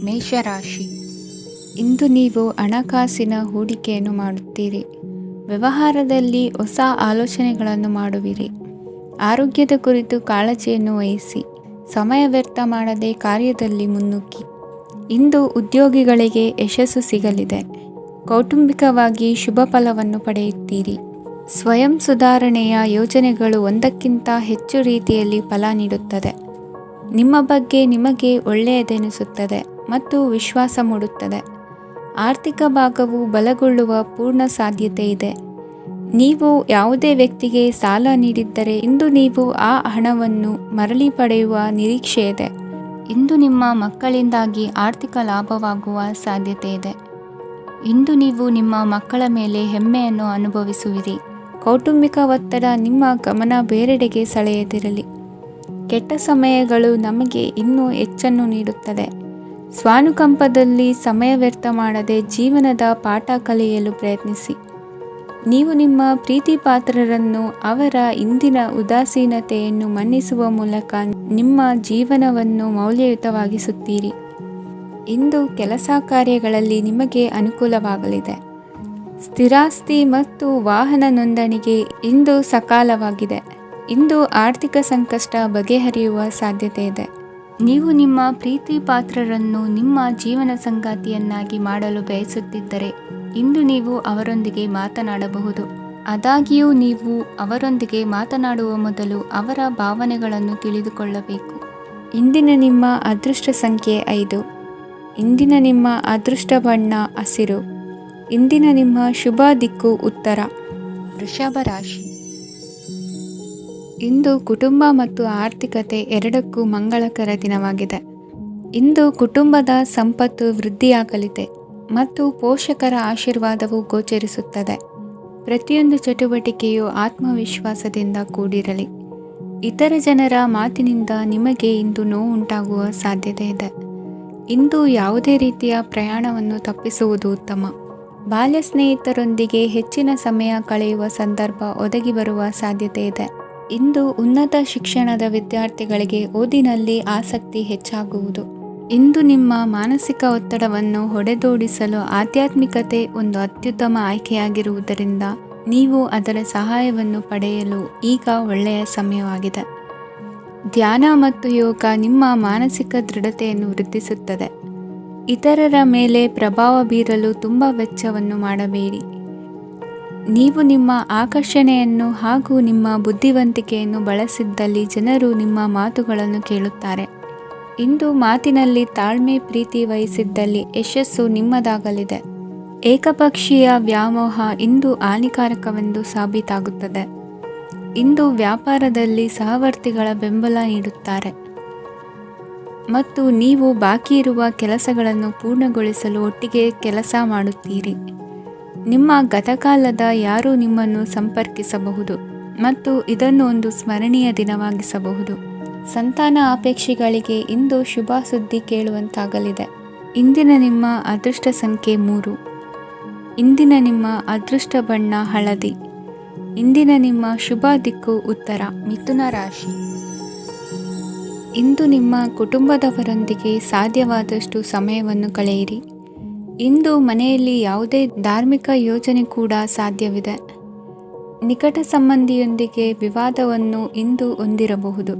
ಮೇಷರಾಶಿ. ಇಂದು ನೀವು ಹಣಕಾಸಿನ ಹೂಡಿಕೆಯನ್ನು ಮಾಡುತ್ತೀರಿ. ವ್ಯವಹಾರದಲ್ಲಿ ಹೊಸ ಆಲೋಚನೆಗಳನ್ನು ಮಾಡುವಿರಿ. ಆರೋಗ್ಯದ ಕುರಿತು ಕಾಳಜಿಯನ್ನು ವಹಿಸಿ. ಸಮಯ ವ್ಯರ್ಥ ಮಾಡದೆ ಕಾರ್ಯದಲ್ಲಿ ಮುನ್ನುಗ್ಗಿ. ಇಂದು ಉದ್ಯೋಗಿಗಳಿಗೆ ಯಶಸ್ಸು ಸಿಗಲಿದೆ. ಕೌಟುಂಬಿಕವಾಗಿ ಶುಭ ಫಲವನ್ನು ಪಡೆಯುತ್ತೀರಿ. ಸ್ವಯಂ ಸುಧಾರಣೆಯ ಯೋಜನೆಗಳು ಒಂದಕ್ಕಿಂತ ಹೆಚ್ಚು ರೀತಿಯಲ್ಲಿ ಫಲ ನೀಡುತ್ತದೆ. ನಿಮ್ಮ ಬಗ್ಗೆ ನಿಮಗೆ ಒಳ್ಳೆಯದೆನಿಸುತ್ತದೆ ಮತ್ತು ವಿಶ್ವಾಸ ಮೂಡುತ್ತದೆ. ಆರ್ಥಿಕ ಭಾಗವು ಬಲಗೊಳ್ಳುವ ಪೂರ್ಣ ಸಾಧ್ಯತೆ ಇದೆ. ನೀವು ಯಾವುದೇ ವ್ಯಕ್ತಿಗೆ ಸಾಲ ನೀಡಿದ್ದರೆ ಇಂದು ನೀವು ಆ ಹಣವನ್ನು ಮರಳಿ ಪಡೆಯುವ ನಿರೀಕ್ಷೆ ಇದೆ. ಇಂದು ನಿಮ್ಮ ಮಕ್ಕಳಿಂದಾಗಿ ಆರ್ಥಿಕ ಲಾಭವಾಗುವ ಸಾಧ್ಯತೆ ಇದೆ. ಇಂದು ನೀವು ನಿಮ್ಮ ಮಕ್ಕಳ ಮೇಲೆ ಹೆಮ್ಮೆಯನ್ನು ಅನುಭವಿಸುವಿರಿ. ಕೌಟುಂಬಿಕ ಒತ್ತಡ ನಿಮ್ಮ ಗಮನ ಬೇರೆಡೆಗೆ ಸೆಳೆಯದಿರಲಿ. ಕೆಟ್ಟ ಸಮಯಗಳು ನಮಗೆ ಇನ್ನೂ ಹೆಚ್ಚನ್ನು ನೀಡುತ್ತದೆ. ಸ್ವಾನುಕಂಪದಲ್ಲಿ ಸಮಯ ವ್ಯರ್ಥ ಮಾಡದೆ ಜೀವನದ ಪಾಠ ಕಲಿಯಲು ಪ್ರಯತ್ನಿಸಿ. ನೀವು ನಿಮ್ಮ ಪ್ರೀತಿ ಪಾತ್ರರನ್ನು ಅವರ ಇಂದಿನ ಉದಾಸೀನತೆಯನ್ನು ಮನ್ನಿಸುವ ಮೂಲಕ ನಿಮ್ಮ ಜೀವನವನ್ನು ಮೌಲ್ಯಯುತವಾಗಿಸುತ್ತೀರಿ. ಇಂದು ಕೆಲಸ ಕಾರ್ಯಗಳಲ್ಲಿ ನಿಮಗೆ ಅನುಕೂಲವಾಗಲಿದೆ. ಸ್ಥಿರಾಸ್ತಿ ಮತ್ತು ವಾಹನ ನೋಂದಣಿಗೆ ಇಂದು ಸಕಾಲವಾಗಿದೆ. ಇಂದು ಆರ್ಥಿಕ ಸಂಕಷ್ಟ ಬಗೆಹರಿಯುವ ಸಾಧ್ಯತೆ ಇದೆ. ನೀವು ನಿಮ್ಮ ಪ್ರೀತಿ ಪಾತ್ರರನ್ನು ನಿಮ್ಮ ಜೀವನ ಸಂಗಾತಿಯನ್ನಾಗಿ ಮಾಡಲು ಬಯಸುತ್ತಿದ್ದರೆ ಇಂದು ನೀವು ಅವರೊಂದಿಗೆ ಮಾತನಾಡಬಹುದು. ಆದಾಗ್ಯೂ ನೀವು ಅವರೊಂದಿಗೆ ಮಾತನಾಡುವ ಮೊದಲು ಅವರ ಭಾವನೆಗಳನ್ನು ತಿಳಿದುಕೊಳ್ಳಬೇಕು. ಇಂದಿನ ನಿಮ್ಮ ಅದೃಷ್ಟ ಸಂಖ್ಯೆ 5. ಇಂದಿನ ನಿಮ್ಮ ಅದೃಷ್ಟ ಬಣ್ಣ ಹಸಿರು. ಇಂದಿನ ನಿಮ್ಮ ಶುಭ ದಿಕ್ಕು ಉತ್ತರ. ವೃಷಭ ರಾಶಿ. ಇಂದು ಕುಟುಂಬ ಮತ್ತು ಆರ್ಥಿಕತೆ ಎರಡಕ್ಕೂ ಮಂಗಳಕರ ದಿನವಾಗಿದೆ. ಇಂದು ಕುಟುಂಬದ ಸಂಪತ್ತು ವೃದ್ಧಿಯಾಗಲಿದೆ ಮತ್ತು ಪೋಷಕರ ಆಶೀರ್ವಾದವು ಗೋಚರಿಸುತ್ತದೆ. ಪ್ರತಿಯೊಂದು ಚಟುವಟಿಕೆಯು ಆತ್ಮವಿಶ್ವಾಸದಿಂದ ಕೂಡಿರಲಿ. ಇತರ ಜನರ ಮಾತಿನಿಂದ ನಿಮಗೆ ಇಂದು ನೋವುಂಟಾಗುವ ಸಾಧ್ಯತೆ ಇದೆ. ಇಂದು ಯಾವುದೇ ರೀತಿಯ ಪ್ರಯಾಣವನ್ನು ತಪ್ಪಿಸುವುದು ಉತ್ತಮ. ಬಾಲ್ಯ ಸ್ನೇಹಿತರೊಂದಿಗೆ ಹೆಚ್ಚಿನ ಸಮಯ ಕಳೆಯುವ ಸಂದರ್ಭ ಒದಗಿ ಬರುವ ಸಾಧ್ಯತೆ ಇದೆ. ಇಂದು ಉನ್ನತ ಶಿಕ್ಷಣದ ವಿದ್ಯಾರ್ಥಿಗಳಿಗೆ ಓದಿನಲ್ಲಿ ಆಸಕ್ತಿ ಹೆಚ್ಚಾಗುವುದು. ಇಂದು ನಿಮ್ಮ ಮಾನಸಿಕ ಒತ್ತಡವನ್ನು ಹೊಡೆದೋಡಿಸಲು ಆಧ್ಯಾತ್ಮಿಕತೆ ಒಂದು ಅತ್ಯುತ್ತಮ ಆಯ್ಕೆಯಾಗಿರುವುದರಿಂದ ನೀವು ಅದರ ಸಹಾಯವನ್ನು ಪಡೆಯಲು ಈಗ ಒಳ್ಳೆಯ ಸಮಯವಾಗಿದೆ. ಧ್ಯಾನ ಮತ್ತು ಯೋಗ ನಿಮ್ಮ ಮಾನಸಿಕ ದೃಢತೆಯನ್ನು ವೃದ್ಧಿಸುತ್ತದೆ. ಇತರರ ಮೇಲೆ ಪ್ರಭಾವ ಬೀರಲು ತುಂಬ ವೆಚ್ಚವನ್ನು ಮಾಡಬೇಡಿ. ನೀವು ನಿಮ್ಮ ಆಕರ್ಷಣೆಯನ್ನು ಹಾಗೂ ನಿಮ್ಮ ಬುದ್ಧಿವಂತಿಕೆಯನ್ನು ಬಳಸಿದ್ದಲ್ಲಿ ಜನರು ನಿಮ್ಮ ಮಾತುಗಳನ್ನು ಕೇಳುತ್ತಾರೆ. ಇಂದು ಮಾತಿನಲ್ಲಿ ತಾಳ್ಮೆ ಪ್ರೀತಿ ವಹಿಸಿದ್ದಲ್ಲಿ ಯಶಸ್ಸು ನಿಮ್ಮದಾಗಲಿದೆ. ಏಕಪಕ್ಷೀಯ ವ್ಯಾಮೋಹ ಇಂದು ಹಾನಿಕಾರಕವೆಂದು ಸಾಬೀತಾಗುತ್ತದೆ. ಇಂದು ವ್ಯಾಪಾರದಲ್ಲಿ ಸಹವರ್ತಿಗಳ ಬೆಂಬಲ ನೀಡುತ್ತಾರೆ ಮತ್ತು ನೀವು ಬಾಕಿ ಇರುವ ಕೆಲಸಗಳನ್ನು ಪೂರ್ಣಗೊಳಿಸಲು ಒಟ್ಟಿಗೆ ಕೆಲಸ ಮಾಡುತ್ತೀರಿ. ನಿಮ್ಮ ಗತಕಾಲದ ಯಾರೂ ನಿಮ್ಮನ್ನು ಸಂಪರ್ಕಿಸಬಹುದು ಮತ್ತು ಇದನ್ನು ಒಂದು ಸ್ಮರಣೀಯ ದಿನವಾಗಿಸಬಹುದು. ಸಂತಾನ ಅಪೇಕ್ಷೆಗಳಿಗೆ ಇಂದು ಶುಭ ಸುದ್ದಿ ಕೇಳುವಂತಾಗಲಿದೆ. ಇಂದಿನ ನಿಮ್ಮ ಅದೃಷ್ಟ ಸಂಖ್ಯೆ 3. ಇಂದಿನ ನಿಮ್ಮ ಅದೃಷ್ಟ ಬಣ್ಣ ಹಳದಿ. ಇಂದಿನ ನಿಮ್ಮ ಶುಭ ದಿಕ್ಕು ಉತ್ತರ. ಮಿಥುನ ರಾಶಿ. ಇಂದು ನಿಮ್ಮ ಕುಟುಂಬದವರೊಂದಿಗೆ ಸಾಧ್ಯವಾದಷ್ಟು ಸಮಯವನ್ನು ಕಳೆಯಿರಿ. ಇಂದು ಮನೆಯಲ್ಲಿ ಯಾವುದೇ ಧಾರ್ಮಿಕ ಯೋಜನೆ ಕೂಡ ಸಾಧ್ಯವಿದೆ. ನಿಕಟ ಸಂಬಂಧಿಯೊಂದಿಗೆ ವಿವಾದವನ್ನು ಇಂದು ಹೊಂದಿರಬಹುದು.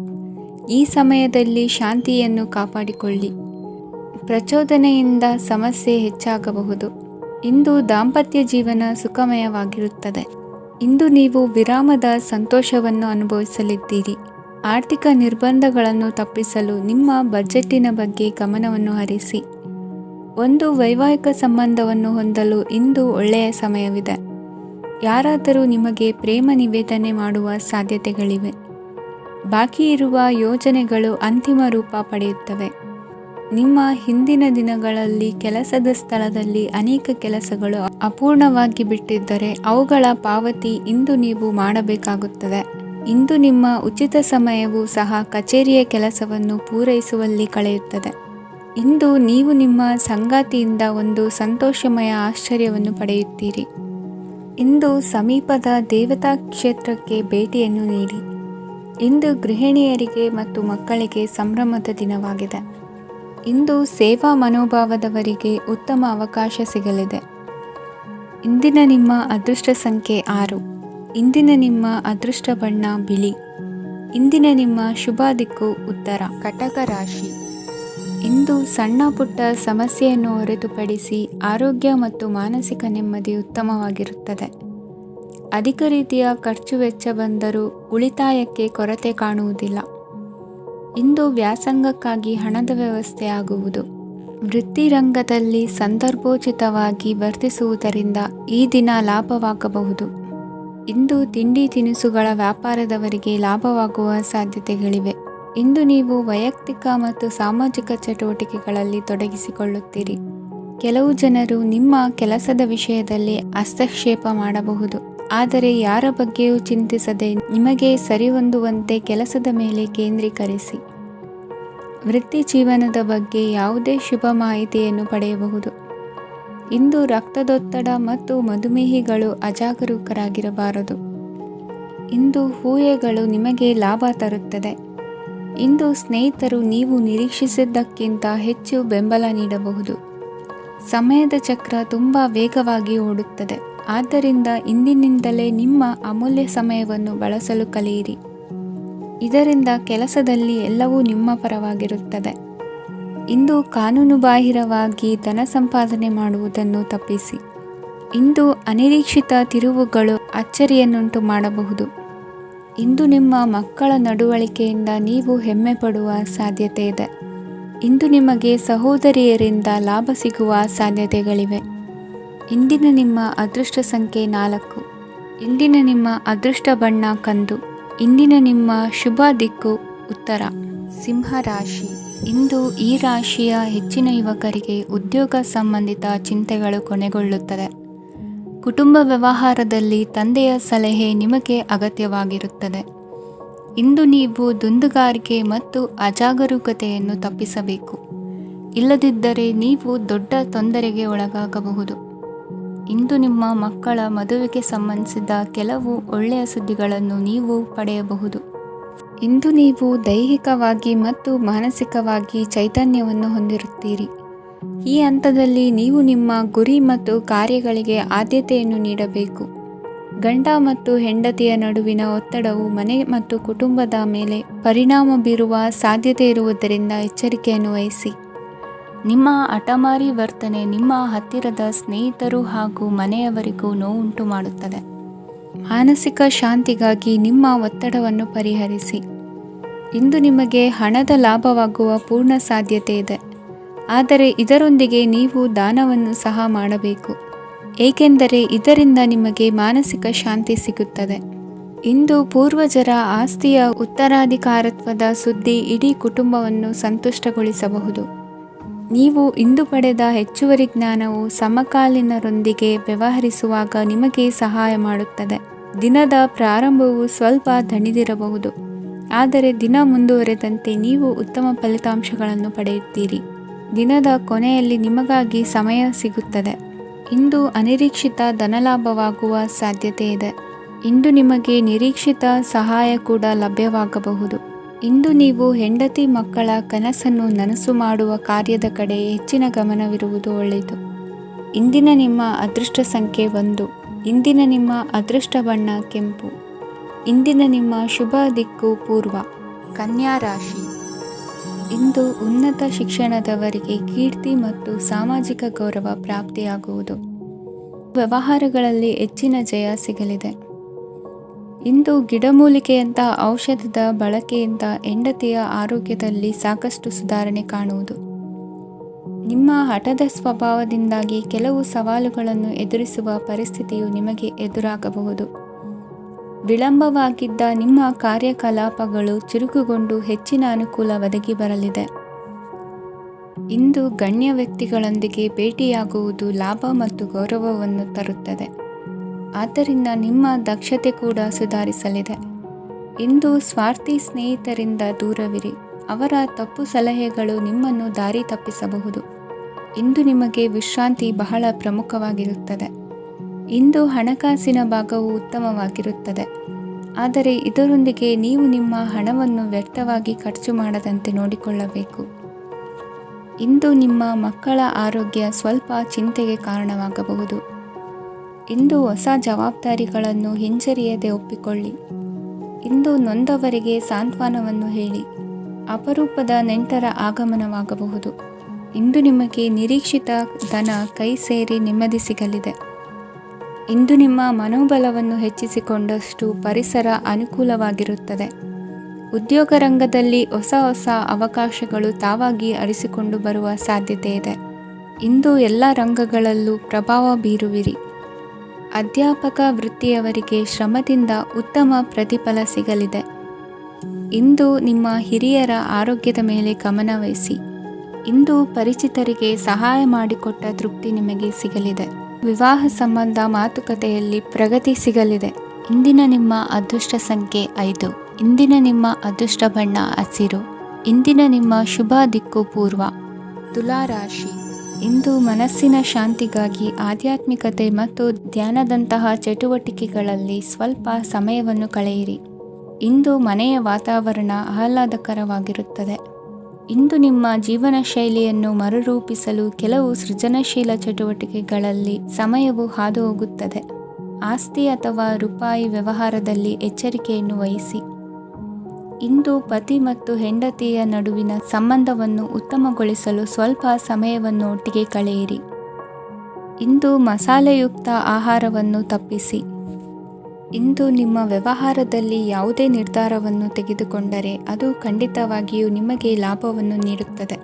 ಈ ಸಮಯದಲ್ಲಿ ಶಾಂತಿಯನ್ನು ಕಾಪಾಡಿಕೊಳ್ಳಿ. ಪ್ರಚೋದನೆಯಿಂದ ಸಮಸ್ಯೆ ಹೆಚ್ಚಾಗಬಹುದು. ಇಂದು ದಾಂಪತ್ಯ ಜೀವನ ಸುಖಮಯವಾಗಿರುತ್ತದೆ. ಇಂದು ನೀವು ವಿರಾಮದ ಸಂತೋಷವನ್ನು ಅನುಭವಿಸಲಿದ್ದೀರಿ. ಆರ್ಥಿಕ ನಿರ್ಬಂಧಗಳನ್ನು ತಪ್ಪಿಸಲು ನಿಮ್ಮ ಬಜೆಟ್ಟಿನ ಬಗ್ಗೆ ಗಮನವನ್ನು ಹರಿಸಿ. ಒಂದು ವೈವಾಹಿಕ ಸಂಬಂಧವನ್ನು ಹೊಂದಲು ಇಂದು ಒಳ್ಳೆಯ ಸಮಯವಿದೆ. ಯಾರಾದರೂ ನಿಮಗೆ ಪ್ರೇಮ ನಿವೇದನೆ ಮಾಡುವ ಸಾಧ್ಯತೆಗಳಿವೆ. ಬಾಕಿ ಇರುವ ಯೋಜನೆಗಳು ಅಂತಿಮ ರೂಪ ಪಡೆಯುತ್ತವೆ. ನಿಮ್ಮ ಹಿಂದಿನ ದಿನಗಳಲ್ಲಿ ಕೆಲಸದ ಸ್ಥಳದಲ್ಲಿ ಅನೇಕ ಕೆಲಸಗಳು ಅಪೂರ್ಣವಾಗಿ ಬಿಟ್ಟಿದ್ದರೆ ಅವುಗಳ ಪಾವತಿ ಇಂದು ನೀವು ಮಾಡಬೇಕಾಗುತ್ತದೆ. ಇಂದು ನಿಮ್ಮ ಉಚಿತ ಸಮಯವು ಸಹ ಕಚೇರಿಯ ಕೆಲಸವನ್ನು ಪೂರೈಸುವಲ್ಲಿ ಕಳೆಯುತ್ತದೆ. ಇಂದು ನೀವು ನಿಮ್ಮ ಸಂಗಾತಿಯಿಂದ ಒಂದು ಸಂತೋಷಮಯ ಆಶ್ಚರ್ಯವನ್ನು ಪಡೆಯುತ್ತೀರಿ. ಇಂದು ಸಮೀಪದ ದೇವತಾ ಕ್ಷೇತ್ರಕ್ಕೆ ಭೇಟಿಯನ್ನು ನೀಡಿ. ಇಂದು ಗೃಹಿಣಿಯರಿಗೆ ಮತ್ತು ಮಕ್ಕಳಿಗೆ ಸಂಭ್ರಮದ ದಿನವಾಗಿದೆ. ಇಂದು ಸೇವಾ ಮನೋಭಾವದವರಿಗೆ ಉತ್ತಮ ಅವಕಾಶ ಸಿಗಲಿದೆ. ಇಂದಿನ ನಿಮ್ಮ ಅದೃಷ್ಟ ಸಂಖ್ಯೆ 6. ಇಂದಿನ ನಿಮ್ಮ ಅದೃಷ್ಟ ಬಣ್ಣ ಬಿಳಿ. ಇಂದಿನ ನಿಮ್ಮ ಶುಭ ದಿಕ್ಕು ಉತ್ತರ. ಕಟಕ ರಾಶಿ. ಇಂದು ಸಣ್ಣ ಪುಟ್ಟ ಸಮಸ್ಯೆಯನ್ನು ಹೊರತುಪಡಿಸಿ ಆರೋಗ್ಯ ಮತ್ತು ಮಾನಸಿಕ ನೆಮ್ಮದಿ ಉತ್ತಮವಾಗಿರುತ್ತದೆ. ಅಧಿಕ ರೀತಿಯ ಖರ್ಚು ವೆಚ್ಚ ಬಂದರೂ ಉಳಿತಾಯಕ್ಕೆ ಕೊರತೆ ಕಾಣುವುದಿಲ್ಲ. ಇಂದು ವ್ಯಾಸಂಗಕ್ಕಾಗಿ ಹಣದ ವ್ಯವಸ್ಥೆ ಆಗುವುದು. ವೃತ್ತಿರಂಗದಲ್ಲಿ ಸಂದರ್ಭೋಚಿತವಾಗಿ ವರ್ತಿಸುವುದರಿಂದ ಈ ದಿನ ಲಾಭವಾಗಬಹುದು. ಇಂದು ತಿಂಡಿ ತಿನಿಸುಗಳ ವ್ಯಾಪಾರದವರಿಗೆ ಲಾಭವಾಗುವ ಸಾಧ್ಯತೆಗಳಿವೆ. ಇಂದು ನೀವು ವೈಯಕ್ತಿಕ ಮತ್ತು ಸಾಮಾಜಿಕ ಚಟುವಟಿಕೆಗಳಲ್ಲಿ ತೊಡಗಿಸಿಕೊಳ್ಳುತ್ತೀರಿ. ಕೆಲವು ಜನರು ನಿಮ್ಮ ಕೆಲಸದ ವಿಷಯದಲ್ಲಿ ಹಸ್ತಕ್ಷೇಪ ಮಾಡಬಹುದು. ಆದರೆ ಯಾರ ಬಗ್ಗೆಯೂ ಚಿಂತಿಸದೆ ನಿಮಗೆ ಸರಿಹೊಂದುವಂತೆ ಕೆಲಸದ ಮೇಲೆ ಕೇಂದ್ರೀಕರಿಸಿ. ವೃತ್ತಿ ಜೀವನದ ಬಗ್ಗೆ ಯಾವುದೇ ಶುಭ ಮಾಹಿತಿಯನ್ನು ಪಡೆಯಬಹುದು. ಇಂದು ರಕ್ತದೊತ್ತಡ ಮತ್ತು ಮಧುಮೇಹಿಗಳು ಅಜಾಗರೂಕರಾಗಿರಬಾರದು. ಇಂದು ಊಹೆಗಳು ನಿಮಗೆ ಲಾಭ ತರುತ್ತದೆ. ಇಂದು ಸ್ನೇಹಿತರು ನೀವು ನಿರೀಕ್ಷಿಸಿದ್ದಕ್ಕಿಂತ ಹೆಚ್ಚು ಬೆಂಬಲ ನೀಡಬಹುದು. ಸಮಯದ ಚಕ್ರ ತುಂಬ ವೇಗವಾಗಿ ಓಡುತ್ತದೆ. ಆದ್ದರಿಂದ ಇಂದಿನಿಂದಲೇ ನಿಮ್ಮ ಅಮೂಲ್ಯ ಸಮಯವನ್ನು ಬಳಸಲು ಕಲಿಯಿರಿ. ಇದರಿಂದ ಕೆಲಸದಲ್ಲಿ ಎಲ್ಲವೂ ನಿಮ್ಮ ಪರವಾಗಿರುತ್ತದೆ. ಇಂದು ಕಾನೂನುಬಾಹಿರವಾಗಿ ಧನ ಸಂಪಾದನೆ ಮಾಡುವುದನ್ನು ತಪ್ಪಿಸಿ. ಇಂದು ಅನಿರೀಕ್ಷಿತ ತಿರುವುಗಳು ಅಚ್ಚರಿಯನ್ನುಂಟು ಮಾಡಬಹುದು. ಇಂದು ನಿಮ್ಮ ಮಕ್ಕಳ ನಡವಳಿಕೆಯಿಂದ ನೀವು ಹೆಮ್ಮೆ ಪಡುವ ಸಾಧ್ಯತೆ ಇದೆ. ಇಂದು ನಿಮಗೆ ಸಹೋದರಿಯರಿಂದ ಲಾಭ ಸಿಗುವ ಸಾಧ್ಯತೆಗಳಿವೆ. ಇಂದಿನ ನಿಮ್ಮ ಅದೃಷ್ಟ ಸಂಖ್ಯೆ 4. ಇಂದಿನ ನಿಮ್ಮ ಅದೃಷ್ಟ ಬಣ್ಣ ಕಂದು. ಇಂದಿನ ನಿಮ್ಮ ಶುಭ ದಿಕ್ಕು ಉತ್ತರ. ಸಿಂಹ ರಾಶಿ. ಇಂದು ಈ ರಾಶಿಯ ಹೆಚ್ಚಿನ ಯುವಕರಿಗೆ ಉದ್ಯೋಗ ಸಂಬಂಧಿತ ಚಿಂತೆಗಳು ಕೊನೆಗೊಳ್ಳುತ್ತದೆ. ಕುಟುಂಬ ವ್ಯವಹಾರದಲ್ಲಿ ತಂದೆಯ ಸಲಹೆ ನಿಮಗೆ ಅಗತ್ಯವಾಗಿರುತ್ತದೆ. ಇಂದು ನೀವು ದುಂದುಗಾರಿಕೆ ಮತ್ತು ಅಜಾಗರೂಕತೆಯನ್ನು ತಪ್ಪಿಸಬೇಕು. ಇಲ್ಲದಿದ್ದರೆ ನೀವು ದೊಡ್ಡ ತೊಂದರೆಗೆ ಒಳಗಾಗಬಹುದು. ಇಂದು ನಿಮ್ಮ ಮಕ್ಕಳ ಮದುವೆಗೆ ಸಂಬಂಧಿಸಿದ ಕೆಲವು ಒಳ್ಳೆಯ ಸುದ್ದಿಗಳನ್ನು ನೀವು ಪಡೆಯಬಹುದು. ಇಂದು ನೀವು ದೈಹಿಕವಾಗಿ ಮತ್ತು ಮಾನಸಿಕವಾಗಿ ಚೈತನ್ಯವನ್ನು ಹೊಂದಿರುತ್ತೀರಿ. ಈ ಹಂತದಲ್ಲಿ ನೀವು ನಿಮ್ಮ ಗುರಿ ಮತ್ತು ಕಾರ್ಯಗಳಿಗೆ ಆದ್ಯತೆಯನ್ನು ನೀಡಬೇಕು. ಗಂಡ ಮತ್ತು ಹೆಂಡತಿಯ ನಡುವಿನ ಒತ್ತಡವು ಮನೆ ಮತ್ತು ಕುಟುಂಬದ ಮೇಲೆ ಪರಿಣಾಮ ಬೀರುವ ಸಾಧ್ಯತೆ ಇರುವುದರಿಂದ ಎಚ್ಚರಿಕೆಯನ್ನು ವಹಿಸಿ. ನಿಮ್ಮ ಹಠಮಾರಿ ವರ್ತನೆ ನಿಮ್ಮ ಹತ್ತಿರದ ಸ್ನೇಹಿತರು ಹಾಗೂ ಮನೆಯವರಿಗೂ ನೋವುಂಟು ಮಾಡುತ್ತದೆ. ಮಾನಸಿಕ ಶಾಂತಿಗಾಗಿ ನಿಮ್ಮ ಒತ್ತಡವನ್ನು ಪರಿಹರಿಸಿ. ಇಂದು ನಿಮಗೆ ಹಣದ ಲಾಭವಾಗುವ ಪೂರ್ಣ ಸಾಧ್ಯತೆ ಇದೆ. ಆದರೆ ಇದರೊಂದಿಗೆ ನೀವು ದಾನವನ್ನು ಸಹ ಮಾಡಬೇಕು, ಏಕೆಂದರೆ ಇದರಿಂದ ನಿಮಗೆ ಮಾನಸಿಕ ಶಾಂತಿ ಸಿಗುತ್ತದೆ. ಇಂದು ಪೂರ್ವಜರ ಆಸ್ತಿಯ ಉತ್ತರಾಧಿಕಾರತ್ವದ ಸುದ್ದಿ ಇಡೀ ಕುಟುಂಬವನ್ನು ಸಂತುಷ್ಟಗೊಳಿಸಬಹುದು. ನೀವು ಇಂದು ಪಡೆದ ಹೆಚ್ಚುವರಿ ಜ್ಞಾನವು ಸಮಕಾಲೀನರೊಂದಿಗೆ ವ್ಯವಹರಿಸುವಾಗ ನಿಮಗೆ ಸಹಾಯ ಮಾಡುತ್ತದೆ. ದಿನದ ಪ್ರಾರಂಭವು ಸ್ವಲ್ಪ ದಣಿದಿರಬಹುದು, ಆದರೆ ದಿನ ಮುಂದುವರೆದಂತೆ ನೀವು ಉತ್ತಮ ಫಲಿತಾಂಶಗಳನ್ನು ಪಡೆಯುತ್ತೀರಿ. ದಿನದ ಕೊನೆಯಲ್ಲಿ ನಿಮಗಾಗಿ ಸಮಯ ಸಿಗುತ್ತದೆ. ಇಂದು ಅನಿರೀಕ್ಷಿತ ಧನಲಾಭವಾಗುವ ಸಾಧ್ಯತೆ ಇದೆ. ಇಂದು ನಿಮಗೆ ನಿರೀಕ್ಷಿತ ಸಹಾಯ ಕೂಡ ಲಭ್ಯವಾಗಬಹುದು. ಇಂದು ನೀವು ಹೆಂಡತಿ ಮಕ್ಕಳ ಕನಸನ್ನು ನನಸು ಮಾಡುವ ಕಾರ್ಯದ ಕಡೆ ಹೆಚ್ಚಿನ ಗಮನವಿರುವುದು ಒಳ್ಳೆಯದು. ಇಂದಿನ ನಿಮ್ಮ ಅದೃಷ್ಟ ಸಂಖ್ಯೆ 1. ಇಂದಿನ ನಿಮ್ಮ ಅದೃಷ್ಟ ಬಣ್ಣ ಕೆಂಪು. ಇಂದಿನ ನಿಮ್ಮ ಶುಭ ದಿಕ್ಕು ಪೂರ್ವ. ಕನ್ಯಾ ರಾಶಿ. ಇಂದು ಉನ್ನತ ಶಿಕ್ಷಣದವರಿಗೆ ಕೀರ್ತಿ ಮತ್ತು ಸಾಮಾಜಿಕ ಗೌರವ ಪ್ರಾಪ್ತಿಯಾಗುವುದು. ವ್ಯವಹಾರಗಳಲ್ಲಿ ಹೆಚ್ಚಿನ ಜಯ ಸಿಗಲಿದೆ. ಇಂದು ಗಿಡಮೂಲಿಕೆಯಂತಹ ಔಷಧದ ಬಳಕೆಯಿಂದ ಹೆಂಡತಿಯ ಆರೋಗ್ಯದಲ್ಲಿ ಸಾಕಷ್ಟು ಸುಧಾರಣೆ ಕಾಣುವುದು. ನಿಮ್ಮ ಹಠದ ಸ್ವಭಾವದಿಂದಾಗಿ ಕೆಲವು ಸವಾಲುಗಳನ್ನು ಎದುರಿಸುವ ಪರಿಸ್ಥಿತಿಯು ನಿಮಗೆ ಎದುರಾಗಬಹುದು. ವಿಳಂಬವಾಗಿದ್ದ ನಿಮ್ಮ ಕಾರ್ಯಕಲಾಪಗಳು ಚುರುಕುಗೊಂಡು ಹೆಚ್ಚಿನ ಅನುಕೂಲ ಒದಗಿ ಬರಲಿದೆ. ಇಂದು ಗಣ್ಯ ವ್ಯಕ್ತಿಗಳೊಂದಿಗೆ ಭೇಟಿಯಾಗುವುದು ಲಾಭ ಮತ್ತು ಗೌರವವನ್ನು ತರುತ್ತದೆ. ಆದ್ದರಿಂದ ನಿಮ್ಮ ದಕ್ಷತೆ ಕೂಡ ಸುಧಾರಿಸಲಿದೆ. ಇಂದು ಸ್ವಾರ್ಥಿ ಸ್ನೇಹಿತರಿಂದ ದೂರವಿರಿ. ಅವರ ತಪ್ಪು ಸಲಹೆಗಳು ನಿಮ್ಮನ್ನು ದಾರಿ ತಪ್ಪಿಸಬಹುದು. ಇಂದು ನಿಮಗೆ ವಿಶ್ರಾಂತಿ ಬಹಳ ಪ್ರಮುಖವಾಗಿರುತ್ತದೆ. ಇಂದು ಹಣಕಾಸಿನ ಭಾಗವು ಉತ್ತಮವಾಗಿರುತ್ತದೆ, ಆದರೆ ಇದರೊಂದಿಗೆ ನೀವು ನಿಮ್ಮ ಹಣವನ್ನು ವ್ಯರ್ಥವಾಗಿ ಖರ್ಚು ಮಾಡದಂತೆ ನೋಡಿಕೊಳ್ಳಬೇಕು. ಇಂದು ನಿಮ್ಮ ಮಕ್ಕಳ ಆರೋಗ್ಯ ಸ್ವಲ್ಪ ಚಿಂತೆಗೆ ಕಾರಣವಾಗಬಹುದು. ಇಂದು ಹೊಸ ಜವಾಬ್ದಾರಿಗಳನ್ನು ಹಿಂಜರಿಯದೆ ಒಪ್ಪಿಕೊಳ್ಳಿ. ಇಂದು ನೊಂದವರಿಗೆ ಸಾಂತ್ವನವನ್ನು ಹೇಳಿ. ಅಪರೂಪದ ನೆಂಟರ ಆಗಮನವಾಗಬಹುದು. ಇಂದು ನಿಮಗೆ ನಿರೀಕ್ಷಿತ ಧನ ಕೈ ಸೇರಿ ನೆಮ್ಮದಿ ಸಿಗಲಿದೆ. ಇಂದು ನಿಮ್ಮ ಮನೋಬಲವನ್ನು ಹೆಚ್ಚಿಸಿಕೊಂಡಷ್ಟು ಪರಿಸರ ಅನುಕೂಲವಾಗಿರುತ್ತದೆ. ಉದ್ಯೋಗ ರಂಗದಲ್ಲಿ ಹೊಸ ಹೊಸ ಅವಕಾಶಗಳು ತಾವಾಗಿ ಅರಿಸಿಕೊಂಡು ಬರುವ ಸಾಧ್ಯತೆ ಇದೆ. ಇಂದು ಎಲ್ಲ ರಂಗಗಳಲ್ಲೂ ಪ್ರಭಾವ ಬೀರುವಿರಿ. ಅಧ್ಯಾಪಕ ವೃತ್ತಿಯವರಿಗೆ ಶ್ರಮದಿಂದ ಉತ್ತಮ ಪ್ರತಿಫಲ ಸಿಗಲಿದೆ. ಇಂದು ನಿಮ್ಮ ಹಿರಿಯರ ಆರೋಗ್ಯದ ಮೇಲೆ ಗಮನವಹಿಸಿ. ಇಂದು ಪರಿಚಿತರಿಗೆ ಸಹಾಯ ಮಾಡಿಕೊಟ್ಟ ತೃಪ್ತಿ ನಿಮಗೆ ಸಿಗಲಿದೆ. ವಿವಾಹ ಸಂಬಂಧ ಮಾತುಕತೆಯಲ್ಲಿ ಪ್ರಗತಿ ಸಿಗಲಿದೆ. ಇಂದಿನ ನಿಮ್ಮ ಅದೃಷ್ಟ ಸಂಖ್ಯೆ 5. ಇಂದಿನ ನಿಮ್ಮ ಅದೃಷ್ಟ ಬಣ್ಣ ಹಸಿರು. ಇಂದಿನ ನಿಮ್ಮ ಶುಭ ದಿಕ್ಕು ಪೂರ್ವ. ತುಲಾ ರಾಶಿ. ಇಂದು ಮನಸ್ಸಿನ ಶಾಂತಿಗಾಗಿ ಆಧ್ಯಾತ್ಮಿಕತೆ ಮತ್ತು ಧ್ಯಾನದಂತಹ ಚಟುವಟಿಕೆಗಳಲ್ಲಿ ಸ್ವಲ್ಪ ಸಮಯವನ್ನು ಕಳೆಯಿರಿ. ಇಂದು ಮನೆಯ ವಾತಾವರಣ ಆಹ್ಲಾದಕರವಾಗಿರುತ್ತದೆ. ಇಂದು ನಿಮ್ಮ ಜೀವನ ಶೈಲಿಯನ್ನು ಮರುರೂಪಿಸಲು ಕೆಲವು ಸೃಜನಶೀಲ ಚಟುವಟಿಕೆಗಳಲ್ಲಿ ಸಮಯವು ಹಾದುಹೋಗುತ್ತದೆ. ಆಸ್ತಿ ಅಥವಾ ರೂಪಾಯಿ ವ್ಯವಹಾರದಲ್ಲಿ ಎಚ್ಚರಿಕೆಯನ್ನು ವಹಿಸಿ. ಇಂದು ಪತಿ ಮತ್ತು ಹೆಂಡತಿಯ ನಡುವಿನ ಸಂಬಂಧವನ್ನು ಉತ್ತಮಗೊಳಿಸಲು ಸ್ವಲ್ಪ ಸಮಯವನ್ನು ಒಟ್ಟಿಗೆ ಕಳೆಯಿರಿ. ಇಂದು ಮಸಾಲೆಯುಕ್ತ ಆಹಾರವನ್ನು ತಪ್ಪಿಸಿ. ಇಂದು ನಿಮ್ಮ ವ್ಯವಹಾರದಲ್ಲಿ ಯಾವುದೇ ನಿರ್ಧಾರವನ್ನು ತೆಗೆದುಕೊಂಡರೆ ಅದು ಖಂಡಿತವಾಗಿಯೂ ನಿಮಗೆ ಲಾಭವನ್ನು ನೀಡುತ್ತದೆ.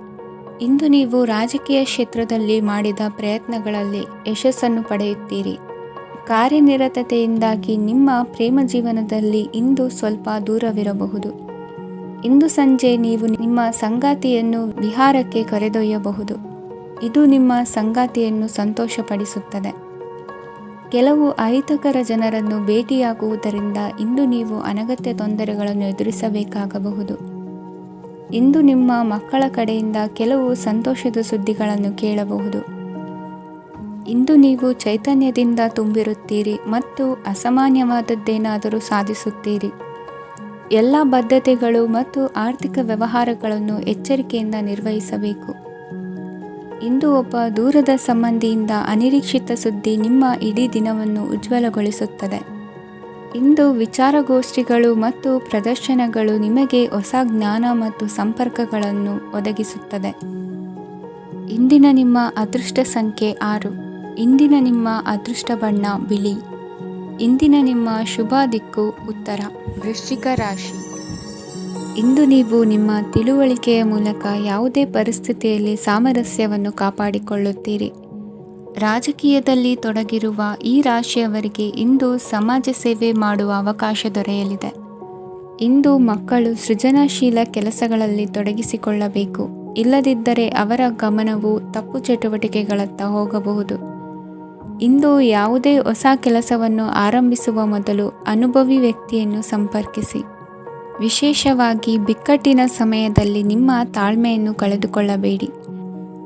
ಇಂದು ನೀವು ರಾಜಕೀಯ ಕ್ಷೇತ್ರದಲ್ಲಿ ಮಾಡಿದ ಪ್ರಯತ್ನಗಳಲ್ಲಿ ಯಶಸ್ಸನ್ನು ಪಡೆಯುತ್ತೀರಿ. ಕಾರ್ಯನಿರತತೆಯಿಂದಾಗಿ ನಿಮ್ಮ ಪ್ರೇಮ ಜೀವನದಲ್ಲಿ ಇಂದು ಸ್ವಲ್ಪ ದೂರವಿರಬಹುದು. ಇಂದು ಸಂಜೆ ನೀವು ನಿಮ್ಮ ಸಂಗಾತಿಯನ್ನು ವಿಹಾರಕ್ಕೆ ಕರೆದೊಯ್ಯಬಹುದು. ಇದು ನಿಮ್ಮ ಸಂಗಾತಿಯನ್ನು ಸಂತೋಷಪಡಿಸುತ್ತದೆ. ಕೆಲವು ಅಹಿತಕರ ಜನರನ್ನು ಭೇಟಿಯಾಗುವುದರಿಂದ ಇಂದು ನೀವು ಅನಗತ್ಯ ತೊಂದರೆಗಳನ್ನು ಎದುರಿಸಬೇಕಾಗಬಹುದು. ಇಂದು ನಿಮ್ಮ ಮಕ್ಕಳ ಕಡೆಯಿಂದ ಕೆಲವು ಸಂತೋಷದ ಸುದ್ದಿಗಳನ್ನು ಕೇಳಬಹುದು. ಇಂದು ನೀವು ಚೈತನ್ಯದಿಂದ ತುಂಬಿರುತ್ತೀರಿ ಮತ್ತು ಅಸಾಮಾನ್ಯವಾದದ್ದೇನಾದರೂ ಸಾಧಿಸುತ್ತೀರಿ. ಎಲ್ಲ ಬದ್ಧತೆಗಳು ಮತ್ತು ಆರ್ಥಿಕ ವ್ಯವಹಾರಗಳನ್ನು ಎಚ್ಚರಿಕೆಯಿಂದ ನಿರ್ವಹಿಸಬೇಕು. ಇಂದು ಒಬ್ಬ ದೂರದ ಸಂಬಂಧಿಯಿಂದ ಅನಿರೀಕ್ಷಿತ ಸುದ್ದಿ ನಿಮ್ಮ ಇಡೀ ದಿನವನ್ನು ಉಜ್ವಲಗೊಳಿಸುತ್ತದೆ. ಇಂದು ವಿಚಾರಗೋಷ್ಠಿಗಳು ಮತ್ತು ಪ್ರದರ್ಶನಗಳು ನಿಮಗೆ ಹೊಸ ಜ್ಞಾನ ಮತ್ತು ಸಂಪರ್ಕಗಳನ್ನು ಒದಗಿಸುತ್ತದೆ. ಇಂದಿನ ನಿಮ್ಮ ಅದೃಷ್ಟ ಸಂಖ್ಯೆ 6. ಇಂದಿನ ನಿಮ್ಮ ಅದೃಷ್ಟ ಬಣ್ಣ ಬಿಳಿ. ಇಂದಿನ ನಿಮ್ಮ ಶುಭ ದಿಕ್ಕು ಉತ್ತರ. ವೃಶ್ಚಿಕ ರಾಶಿ. ಇಂದು ನೀವು ನಿಮ್ಮ ತಿಳುವಳಿಕೆಯ ಮೂಲಕ ಯಾವುದೇ ಪರಿಸ್ಥಿತಿಯಲ್ಲಿ ಸಾಮರಸ್ಯವನ್ನು ಕಾಪಾಡಿಕೊಳ್ಳುತ್ತೀರಿ. ರಾಜಕೀಯದಲ್ಲಿ ತೊಡಗಿರುವ ಈ ರಾಶಿಯವರಿಗೆ ಇಂದು ಸಮಾಜ ಸೇವೆ ಮಾಡುವ ಅವಕಾಶ ದೊರೆಯಲಿದೆ. ಇಂದು ಮಕ್ಕಳು ಸೃಜನಶೀಲ ಕೆಲಸಗಳಲ್ಲಿ ತೊಡಗಿಸಿಕೊಳ್ಳಬೇಕು. ಇಲ್ಲದಿದ್ದರೆ ಅವರ ಗಮನವು ತಪ್ಪು ಚಟುವಟಿಕೆಗಳತ್ತ ಹೋಗಬಹುದು. ಇಂದು ಯಾವುದೇ ಹೊಸ ಕೆಲಸವನ್ನು ಆರಂಭಿಸುವ ಮೊದಲು ಅನುಭವಿ ವ್ಯಕ್ತಿಯನ್ನು ಸಂಪರ್ಕಿಸಿ. ವಿಶೇಷವಾಗಿ ಬಿಕ್ಕಟ್ಟಿನ ಸಮಯದಲ್ಲಿ ನಿಮ್ಮ ತಾಳ್ಮೆಯನ್ನು ಕಳೆದುಕೊಳ್ಳಬೇಡಿ.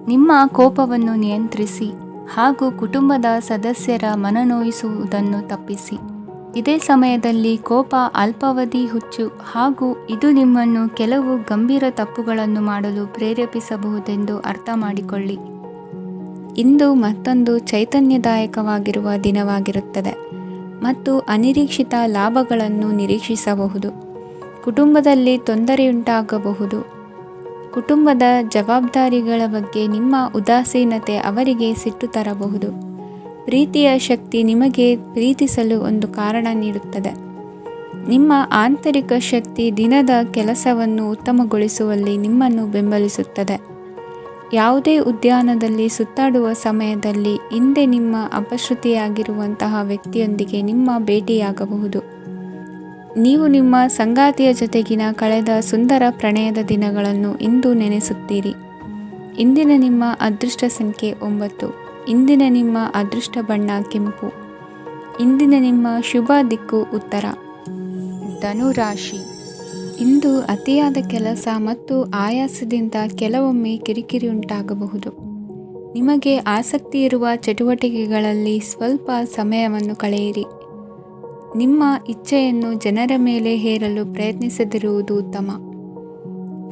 ನಿಮ್ಮ ಕೋಪವನ್ನು ನಿಯಂತ್ರಿಸಿ ಹಾಗೂ ಕುಟುಂಬದ ಸದಸ್ಯರ ಮನನೋಯಿಸುವುದನ್ನು ತಪ್ಪಿಸಿ. ಇದೇ ಸಮಯದಲ್ಲಿ ಕೋಪ ಅಲ್ಪಾವಧಿ ಹುಚ್ಚು ಹಾಗೂ ಇದು ನಿಮ್ಮನ್ನು ಕೆಲವು ಗಂಭೀರ ತಪ್ಪುಗಳನ್ನು ಮಾಡಲು ಪ್ರೇರೇಪಿಸಬಹುದೆಂದು ಅರ್ಥ ಮಾಡಿಕೊಳ್ಳಿ. ಇಂದು ಮತ್ತೊಂದು ಚೈತನ್ಯದಾಯಕವಾಗಿರುವ ದಿನವಾಗಿರುತ್ತದೆ ಮತ್ತು ಅನಿರೀಕ್ಷಿತ ಲಾಭಗಳನ್ನು ನಿರೀಕ್ಷಿಸಬಹುದು. ಕುಟುಂಬದಲ್ಲಿ ತೊಂದರೆಯುಂಟಾಗಬಹುದು. ಕುಟುಂಬದ ಜವಾಬ್ದಾರಿಗಳ ಬಗ್ಗೆ ನಿಮ್ಮ ಉದಾಸೀನತೆ ಅವರಿಗೆ ಸಿಟ್ಟು ತರಬಹುದು. ಪ್ರೀತಿಯ ಶಕ್ತಿ ನಿಮಗೆ ಪ್ರೀತಿಸಲು ಒಂದು ಕಾರಣ ನೀಡುತ್ತದೆ. ನಿಮ್ಮ ಆಂತರಿಕ ಶಕ್ತಿ ದಿನದ ಕೆಲಸವನ್ನು ಉತ್ತಮಗೊಳಿಸುವಲ್ಲಿ ನಿಮ್ಮನ್ನು ಬೆಂಬಲಿಸುತ್ತದೆ. ಯಾವುದೇ ಉದ್ಯಾನದಲ್ಲಿ ಸುತ್ತಾಡುವ ಸಮಯದಲ್ಲಿ ಹಿಂದೆ ನಿಮ್ಮ ಅಪಶ್ರುತಿಯಾಗಿರುವಂತಹ ವ್ಯಕ್ತಿಯೊಂದಿಗೆ ನಿಮ್ಮ ಭೇಟಿಯಾಗಬಹುದು. ನೀವು ನಿಮ್ಮ ಸಂಗಾತಿಯ ಜೊತೆಗಿನ ಕಳೆದ ಸುಂದರ ಪ್ರಣಯದ ದಿನಗಳನ್ನು ಇಂದು ನೆನೆಸುತ್ತೀರಿ. ಇಂದಿನ ನಿಮ್ಮ ಅದೃಷ್ಟ ಸಂಖ್ಯೆ 9. ಇಂದಿನ ನಿಮ್ಮ ಅದೃಷ್ಟ ಬಣ್ಣ ಕೆಂಪು. ಇಂದಿನ ನಿಮ್ಮ ಶುಭ ದಿಕ್ಕು ಉತ್ತರ. ಧನು ರಾಶಿ. ಇಂದು ಅತಿಯಾದ ಕೆಲಸ ಮತ್ತು ಆಯಾಸದಿಂದ ಕೆಲವೊಮ್ಮೆ ಕಿರಿಕಿರಿ ಉಂಟಾಗಬಹುದು. ನಿಮಗೆ ಆಸಕ್ತಿ ಇರುವ ಚಟುವಟಿಕೆಗಳಲ್ಲಿ ಸ್ವಲ್ಪ ಸಮಯವನ್ನು ಕಳೆಯಿರಿ. ನಿಮ್ಮ ಇಚ್ಛೆಯನ್ನು ಜನರ ಮೇಲೆ ಹೇರಲು ಪ್ರಯತ್ನಿಸದಿರುವುದು ಉತ್ತಮ.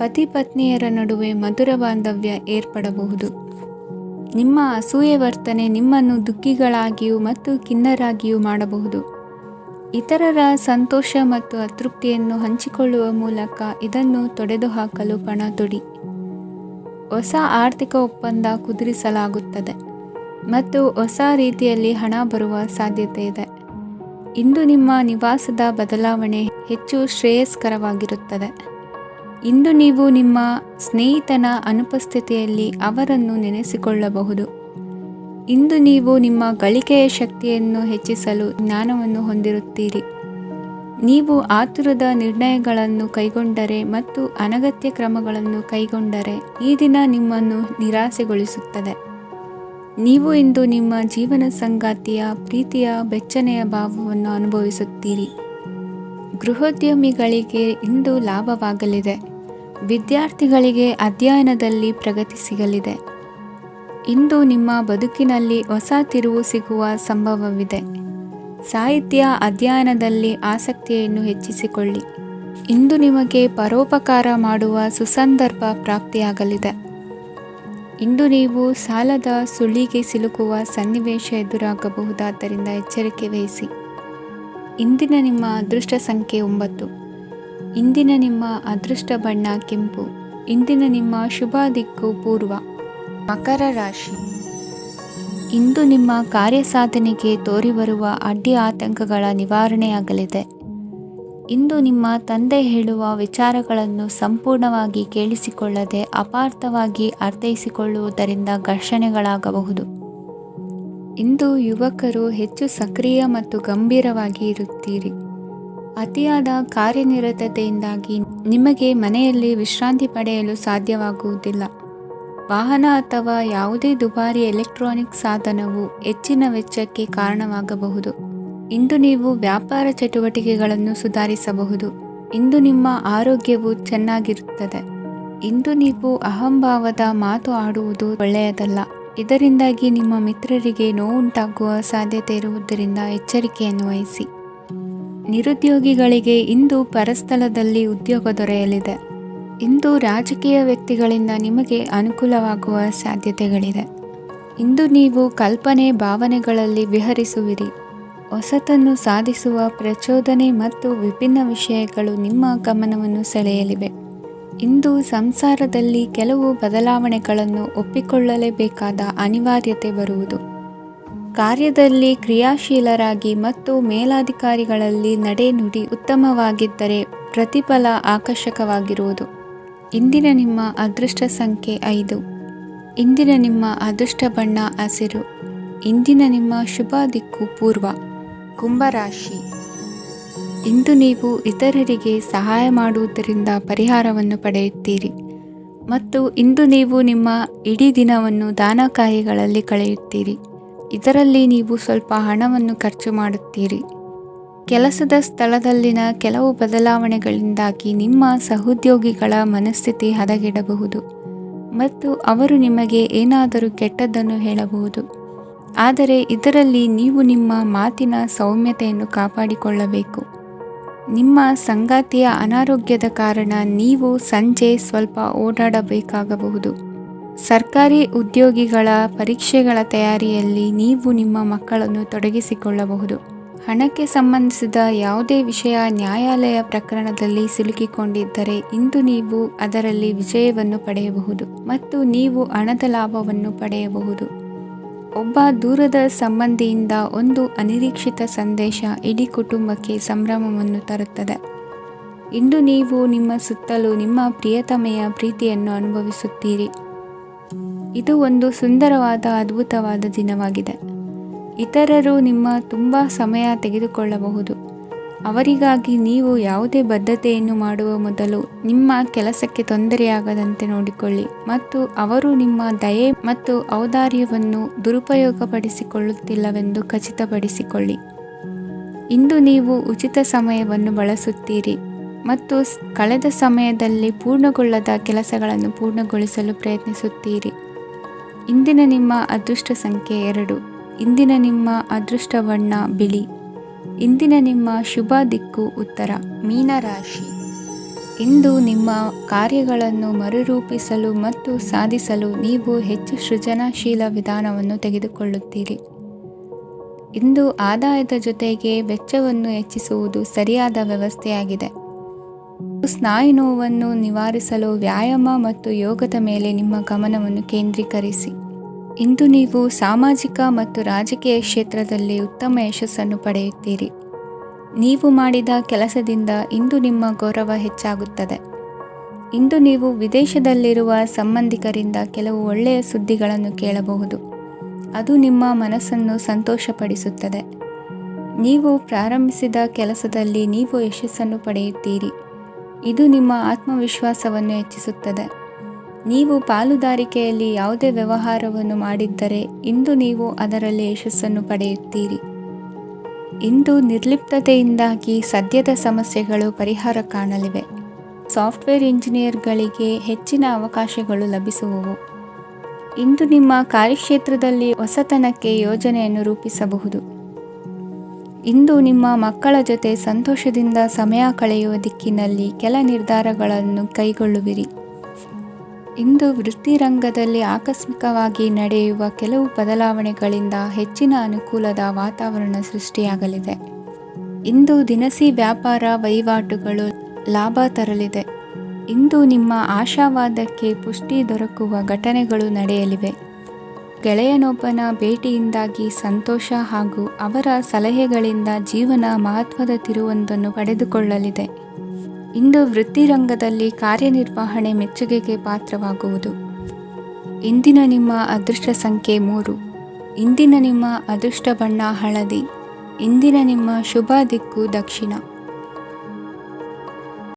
ಪತಿ ಪತ್ನಿಯರ ನಡುವೆ ಮಧುರ ಬಾಂಧವ್ಯ ಏರ್ಪಡಬಹುದು. ನಿಮ್ಮ ಅಸೂಯೆ ವರ್ತನೆ ನಿಮ್ಮನ್ನು ದುಃಖಿಗಳಾಗಿಯೂ ಮತ್ತು ಖಿನ್ನರಾಗಿಯೂ ಮಾಡಬಹುದು. ಇತರರ ಸಂತೋಷ ಮತ್ತು ಅತೃಪ್ತಿಯನ್ನು ಹಂಚಿಕೊಳ್ಳುವ ಮೂಲಕ ಇದನ್ನು ತೊಡೆದುಹಾಕಲು ಪಣ ತೊಡಿ. ಹೊಸ ಆರ್ಥಿಕ ಒಪ್ಪಂದ ಕುದುರಿಸಲಾಗುತ್ತದೆ ಮತ್ತು ಹೊಸ ರೀತಿಯಲ್ಲಿ ಹಣ ಬರುವ ಸಾಧ್ಯತೆ ಇದೆ. ಇಂದು ನಿಮ್ಮ ನಿವಾಸದ ಬದಲಾವಣೆ ಹೆಚ್ಚು ಶ್ರೇಯಸ್ಕರವಾಗಿರುತ್ತದೆ. ಇಂದು ನೀವು ನಿಮ್ಮ ಸ್ನೇಹಿತನ ಅನುಪಸ್ಥಿತಿಯಲ್ಲಿ ಅವರನ್ನು ನೆನೆಸಿಕೊಳ್ಳಬಹುದು. ಇಂದು ನೀವು ನಿಮ್ಮ ಗಳಿಕೆಯ ಶಕ್ತಿಯನ್ನು ಹೆಚ್ಚಿಸಲು ಜ್ಞಾನವನ್ನು ಹೊಂದಿರುತ್ತೀರಿ. ನೀವು ಆತುರದ ನಿರ್ಣಯಗಳನ್ನು ಕೈಗೊಂಡರೆ ಮತ್ತು ಅನಗತ್ಯ ಕ್ರಮಗಳನ್ನು ಕೈಗೊಂಡರೆ ಈ ದಿನ ನಿಮ್ಮನ್ನು ನಿರಾಸೆಗೊಳಿಸುತ್ತದೆ. ನೀವು ಇಂದು ನಿಮ್ಮ ಜೀವನ ಸಂಗಾತಿಯ ಪ್ರೀತಿಯ ಬೆಚ್ಚನೆಯ ಭಾವವನ್ನು ಅನುಭವಿಸುತ್ತೀರಿ. ಗೃಹೋದ್ಯಮಿಗಳಿಗೆ ಇಂದು ಲಾಭವಾಗಲಿದೆ. ವಿದ್ಯಾರ್ಥಿಗಳಿಗೆ ಅಧ್ಯಯನದಲ್ಲಿ ಪ್ರಗತಿ ಸಿಗಲಿದೆ. ಇಂದು ನಿಮ್ಮ ಬದುಕಿನಲ್ಲಿ ಹೊಸ ತಿರುವು ಸಿಗುವ ಸಂಭವವಿದೆ. ಸಾಹಿತ್ಯ ಅಧ್ಯಯನದಲ್ಲಿ ಆಸಕ್ತಿಯನ್ನು ಹೆಚ್ಚಿಸಿಕೊಳ್ಳಿ. ಇಂದು ನಿಮಗೆ ಪರೋಪಕಾರ ಮಾಡುವ ಸುಸಂದರ್ಭ ಪ್ರಾಪ್ತಿಯಾಗಲಿದೆ. ಇಂದು ನೀವು ಸಾಲದ ಸುಳಿಗೆ ಸಿಲುಕುವ ಸನ್ನಿವೇಶ ಎದುರಾಗಬಹುದಾದ್ದರಿಂದ ಎಚ್ಚರಿಕೆ ವಹಿಸಿ. ಇಂದಿನ ನಿಮ್ಮ ಅದೃಷ್ಟ ಸಂಖ್ಯೆ 9. ಇಂದಿನ ನಿಮ್ಮ ಅದೃಷ್ಟ ಬಣ್ಣ ಕೆಂಪು. ಇಂದಿನ ನಿಮ್ಮ ಶುಭ ದಿಕ್ಕು ಪೂರ್ವ. ಮಕರ ರಾಶಿ. ಇಂದು ನಿಮ್ಮ ಕಾರ್ಯಸಾಧನೆಗೆ ತೋರಿಬರುವ ಅಡ್ಡಿ ಆತಂಕಗಳ ನಿವಾರಣೆಯಾಗಲಿದೆ. ಇಂದು ನಿಮ್ಮ ತಂದೆ ಹೇಳುವ ವಿಚಾರಗಳನ್ನು ಸಂಪೂರ್ಣವಾಗಿ ಕೇಳಿಸಿಕೊಳ್ಳದೆ ಅಪಾರ್ಥವಾಗಿ ಅರ್ಥೈಸಿಕೊಳ್ಳುವುದರಿಂದ ಘರ್ಷಣೆಗಳಾಗಬಹುದು. ಇಂದು ಯುವಕರು ಹೆಚ್ಚು ಸಕ್ರಿಯ ಮತ್ತು ಗಂಭೀರವಾಗಿ ಇರುತ್ತೀರಿ. ಅತಿಯಾದ ಕಾರ್ಯನಿರತತೆಯಿಂದಾಗಿ ನಿಮಗೆ ಮನೆಯಲ್ಲಿ ವಿಶ್ರಾಂತಿ ಪಡೆಯಲು ಸಾಧ್ಯವಾಗುವುದಿಲ್ಲ. ವಾಹನ ಅಥವಾ ಯಾವುದೇ ದುಬಾರಿ ಎಲೆಕ್ಟ್ರಾನಿಕ್ ಸಾಧನವು ಹೆಚ್ಚಿನ ವೆಚ್ಚಕ್ಕೆ ಕಾರಣವಾಗಬಹುದು. ಇಂದು ನೀವು ವ್ಯಾಪಾರ ಚಟುವಟಿಕೆಗಳನ್ನು ಸುಧಾರಿಸಬಹುದು. ಇಂದು ನಿಮ್ಮ ಆರೋಗ್ಯವು ಚೆನ್ನಾಗಿರುತ್ತದೆ. ಇಂದು ನೀವು ಅಹಂಭಾವದ ಮಾತು ಆಡುವುದು ಒಳ್ಳೆಯದಲ್ಲ. ಇದರಿಂದಾಗಿ ನಿಮ್ಮ ಮಿತ್ರರಿಗೆ ನೋವುಂಟಾಗುವ ಸಾಧ್ಯತೆ ಇರುವುದರಿಂದ ಎಚ್ಚರಿಕೆಯನ್ನು ವಹಿಸಿ. ನಿರುದ್ಯೋಗಿಗಳಿಗೆ ಇಂದು ಪರಸ್ಥಳದಲ್ಲಿ ಉದ್ಯೋಗ ದೊರೆಯಲಿದೆ. ಇಂದು ರಾಜಕೀಯ ವ್ಯಕ್ತಿಗಳಿಂದ ನಿಮಗೆ ಅನುಕೂಲವಾಗುವ ಸಾಧ್ಯತೆಗಳಿದೆ. ಇಂದು ನೀವು ಕಲ್ಪನೆ ಭಾವನೆಗಳಲ್ಲಿ ವಿಹರಿಸುವಿರಿ. ಹೊಸತನ್ನು ಸಾಧಿಸುವ ಪ್ರಚೋದನೆ ಮತ್ತು ವಿಭಿನ್ನ ವಿಷಯಗಳು ನಿಮ್ಮ ಗಮನವನ್ನು ಸೆಳೆಯಲಿವೆ. ಇಂದು ಸಂಸಾರದಲ್ಲಿ ಕೆಲವು ಬದಲಾವಣೆಗಳನ್ನು ಒಪ್ಪಿಕೊಳ್ಳಲೇಬೇಕಾದ ಅನಿವಾರ್ಯತೆ ಬರುವುದು. ಕಾರ್ಯದಲ್ಲಿ ಕ್ರಿಯಾಶೀಲರಾಗಿ ಮತ್ತು ಮೇಲಾಧಿಕಾರಿಗಳಲ್ಲಿ ನಡೆನುಡಿ ಉತ್ತಮವಾಗಿದ್ದರೆ ಪ್ರತಿಫಲ ಆಕರ್ಷಕವಾಗಿರುವುದು. ಇಂದಿನ ನಿಮ್ಮ ಅದೃಷ್ಟ ಸಂಖ್ಯೆ 5. ಇಂದಿನ ನಿಮ್ಮ ಅದೃಷ್ಟ ಬಣ್ಣ ಹಸಿರು. ಇಂದಿನ ನಿಮ್ಮ ಶುಭ ದಿಕ್ಕು ಪೂರ್ವ. ಕುಂಭರಾಶಿ. ಇಂದು ನೀವು ಇತರರಿಗೆ ಸಹಾಯ ಮಾಡುವುದರಿಂದ ಪರಿಹಾರವನ್ನು ಪಡೆಯುತ್ತೀರಿ ಮತ್ತು ಇಂದು ನೀವು ನಿಮ್ಮ ಇಡೀ ದಿನವನ್ನು ದಾನ ಕಾರ್ಯಗಳಲ್ಲಿ ಕಳೆಯುತ್ತೀರಿ. ಇದರಲ್ಲಿ ನೀವು ಸ್ವಲ್ಪ ಹಣವನ್ನು ಖರ್ಚು ಮಾಡುತ್ತೀರಿ. ಕೆಲಸದ ಸ್ಥಳದಲ್ಲಿನ ಕೆಲವು ಬದಲಾವಣೆಗಳಿಂದಾಗಿ ನಿಮ್ಮ ಸಹೋದ್ಯೋಗಿಗಳ ಮನಸ್ಥಿತಿ ಹದಗೆಡಬಹುದು ಮತ್ತು ಅವರು ನಿಮಗೆ ಏನಾದರೂ ಕೆಟ್ಟದ್ದನ್ನು ಹೇಳಬಹುದು. ಆದರೆ ಇದರಲ್ಲಿ ನೀವು ನಿಮ್ಮ ಮಾತಿನ ಸೌಮ್ಯತೆಯನ್ನು ಕಾಪಾಡಿಕೊಳ್ಳಬೇಕು. ನಿಮ್ಮ ಸಂಗಾತಿಯ ಅನಾರೋಗ್ಯದ ಕಾರಣ ನೀವು ಸಂಜೆ ಸ್ವಲ್ಪ ಓಡಾಡಬೇಕಾಗಬಹುದು. ಸರ್ಕಾರಿ ಉದ್ಯೋಗಿಗಳ ಪರೀಕ್ಷೆಗಳ ತಯಾರಿಯಲ್ಲಿ ನೀವು ನಿಮ್ಮ ಮಕ್ಕಳನ್ನು ತೊಡಗಿಸಿಕೊಳ್ಳಬಹುದು. ಹಣಕ್ಕೆ ಸಂಬಂಧಿಸಿದ ಯಾವುದೇ ವಿಷಯ ನ್ಯಾಯಾಲಯ ಪ್ರಕರಣದಲ್ಲಿ ಸಿಲುಕಿಕೊಂಡಿದ್ದರೆ ಇಂದು ನೀವು ಅದರಲ್ಲಿ ವಿಜಯವನ್ನು ಪಡೆಯಬಹುದು ಮತ್ತು ನೀವು ಹಣದ ಲಾಭವನ್ನು ಪಡೆಯಬಹುದು. ಒಬ್ಬ ದೂರದ ಸಂಬಂಧಿಯಿಂದ ಒಂದು ಅನಿರೀಕ್ಷಿತ ಸಂದೇಶ ಇಡೀ ಕುಟುಂಬಕ್ಕೆ ಸಂಭ್ರಮವನ್ನು ತರುತ್ತದೆ. ಇಂದು ನೀವು ನಿಮ್ಮ ಸುತ್ತಲೂ ನಿಮ್ಮ ಪ್ರಿಯತಮೆಯ ಪ್ರೀತಿಯನ್ನು ಅನುಭವಿಸುತ್ತೀರಿ. ಇದು ಒಂದು ಸುಂದರವಾದ ಅದ್ಭುತವಾದ ದಿನವಾಗಿದೆ. ಇತರರು ನಿಮ್ಮ ತುಂಬ ಸಮಯ ತೆಗೆದುಕೊಳ್ಳಬಹುದು. ಅವರಿಗಾಗಿ ನೀವು ಯಾವುದೇ ಬದ್ಧತೆಯನ್ನು ಮಾಡುವ ಮೊದಲು ನಿಮ್ಮ ಕೆಲಸಕ್ಕೆ ತೊಂದರೆಯಾಗದಂತೆ ನೋಡಿಕೊಳ್ಳಿ ಮತ್ತು ಅವರು ನಿಮ್ಮ ದಯೆ ಮತ್ತು ಔದಾರ್ಯವನ್ನು ದುರುಪಯೋಗಪಡಿಸಿಕೊಳ್ಳುತ್ತಿಲ್ಲವೆಂದು ಖಚಿತಪಡಿಸಿಕೊಳ್ಳಿ. ಇಂದು ನೀವು ಉಚಿತ ಸಮಯವನ್ನು ಬಳಸುತ್ತೀರಿ ಮತ್ತು ಕಳೆದ ಸಮಯದಲ್ಲಿ ಪೂರ್ಣಗೊಳ್ಳದ ಕೆಲಸಗಳನ್ನು ಪೂರ್ಣಗೊಳಿಸಲು ಪ್ರಯತ್ನಿಸುತ್ತೀರಿ. ಇಂದಿನ ನಿಮ್ಮ ಅದೃಷ್ಟ ಸಂಖ್ಯೆ 2. ಇಂದಿನ ನಿಮ್ಮ ಅದೃಷ್ಟ ಬಣ್ಣ ಬಿಳಿ. ಇಂದಿನ ನಿಮ್ಮ ಶುಭ ದಿಕ್ಕು ಉತ್ತರ. ಮೀನರಾಶಿ. ಇಂದು ನಿಮ್ಮ ಕಾರ್ಯಗಳನ್ನು ಮರುರೂಪಿಸಲು ಮತ್ತು ಸಾಧಿಸಲು ನೀವು ಹೆಚ್ಚು ಸೃಜನಶೀಲ ವಿಧಾನವನ್ನು ತೆಗೆದುಕೊಳ್ಳುತ್ತೀರಿ. ಇಂದು ಆದಾಯದ ಜೊತೆಗೆ ವೆಚ್ಚವನ್ನು ಹೆಚ್ಚಿಸುವುದು ಸರಿಯಾದ ವ್ಯವಸ್ಥೆಯಾಗಿದೆ. ಸ್ನಾಯು ನೋವನ್ನು ನಿವಾರಿಸಲು ವ್ಯಾಯಾಮ ಮತ್ತು ಯೋಗದ ಮೇಲೆ ನಿಮ್ಮ ಗಮನವನ್ನು ಕೇಂದ್ರೀಕರಿಸಿ. ಇಂದು ನೀವು ಸಾಮಾಜಿಕ ಮತ್ತು ರಾಜಕೀಯ ಕ್ಷೇತ್ರದಲ್ಲಿ ಉತ್ತಮ ಯಶಸ್ಸನ್ನು ಪಡೆಯುತ್ತೀರಿ. ನೀವು ಮಾಡಿದ ಕೆಲಸದಿಂದ ಇಂದು ನಿಮ್ಮ ಗೌರವ ಹೆಚ್ಚಾಗುತ್ತದೆ. ಇಂದು ನೀವು ವಿದೇಶದಲ್ಲಿರುವ ಸಂಬಂಧಿಕರಿಂದ ಕೆಲವು ಒಳ್ಳೆಯ ಸುದ್ದಿಗಳನ್ನು ಕೇಳಬಹುದು. ಅದು ನಿಮ್ಮ ಮನಸ್ಸನ್ನು ಸಂತೋಷಪಡಿಸುತ್ತದೆ. ನೀವು ಪ್ರಾರಂಭಿಸಿದ ಕೆಲಸದಲ್ಲಿ ನೀವು ಯಶಸ್ಸನ್ನು ಪಡೆಯುತ್ತೀರಿ. ಇದು ನಿಮ್ಮ ಆತ್ಮವಿಶ್ವಾಸವನ್ನು ಹೆಚ್ಚಿಸುತ್ತದೆ. ನೀವು ಪಾಲುದಾರಿಕೆಯಲ್ಲಿ ಯಾವುದೇ ವ್ಯವಹಾರವನ್ನು ಮಾಡಿದ್ದರೆ ಇಂದು ನೀವು ಅದರಲ್ಲಿ ಯಶಸ್ಸನ್ನು ಪಡೆಯುತ್ತೀರಿ. ಇಂದು ನಿರ್ಲಿಪ್ತತೆಯಿಂದಾಗಿ ಸದ್ಯದ ಸಮಸ್ಯೆಗಳು ಪರಿಹಾರ ಕಾಣಲಿವೆ. ಸಾಫ್ಟ್ವೇರ್ ಇಂಜಿನಿಯರ್ಗಳಿಗೆ ಹೆಚ್ಚಿನ ಅವಕಾಶಗಳು ಲಭಿಸುವವು. ಇಂದು ನಿಮ್ಮ ಕಾರ್ಯಕ್ಷೇತ್ರದಲ್ಲಿ ಹೊಸತನಕ್ಕೆ ಯೋಜನೆಯನ್ನು ರೂಪಿಸಬಹುದು. ಇಂದು ನಿಮ್ಮ ಮಕ್ಕಳ ಜೊತೆ ಸಂತೋಷದಿಂದ ಸಮಯ ಕಳೆಯುವ ದಿಕ್ಕಿನಲ್ಲಿ ಕೆಲ ನಿರ್ಧಾರಗಳನ್ನು ಕೈಗೊಳ್ಳುವಿರಿ. ಇಂದು ವೃತ್ತಿರಂಗದಲ್ಲಿ ಆಕಸ್ಮಿಕವಾಗಿ ನಡೆಯುವ ಕೆಲವು ಬದಲಾವಣೆಗಳಿಂದ ಹೆಚ್ಚಿನ ಅನುಕೂಲದ ವಾತಾವರಣ ಸೃಷ್ಟಿಯಾಗಲಿದೆ. ಇಂದು ದಿನಸಿ ವ್ಯಾಪಾರ ವಹಿವಾಟುಗಳು ಲಾಭ ತರಲಿದೆ. ಇಂದು ನಿಮ್ಮ ಆಶಾವಾದಕ್ಕೆ ಪುಷ್ಟಿ ದೊರಕುವ ಘಟನೆಗಳು ನಡೆಯಲಿವೆ. ಗೆಳೆಯನೊಬ್ಬನ ಭೇಟಿಯಿಂದಾಗಿ ಸಂತೋಷ ಹಾಗೂ ಅವರ ಸಲಹೆಗಳಿಂದ ಜೀವನ ಮಹತ್ವದ ತಿರುವೊಂದನ್ನು ಪಡೆದುಕೊಳ್ಳಲಿದೆ. ಇಂದು ವೃತ್ತಿರಂಗದಲ್ಲಿ ಕಾರ್ಯನಿರ್ವಹಣೆ ಮೆಚ್ಚುಗೆಗೆ ಪಾತ್ರವಾಗುವುದು. ಇಂದಿನ ನಿಮ್ಮ ಅದೃಷ್ಟ ಸಂಖ್ಯೆ 3. ಇಂದಿನ ನಿಮ್ಮ ಅದೃಷ್ಟ ಬಣ್ಣ ಹಳದಿ. ಇಂದಿನ ನಿಮ್ಮ ಶುಭ ದಿಕ್ಕು ದಕ್ಷಿಣ.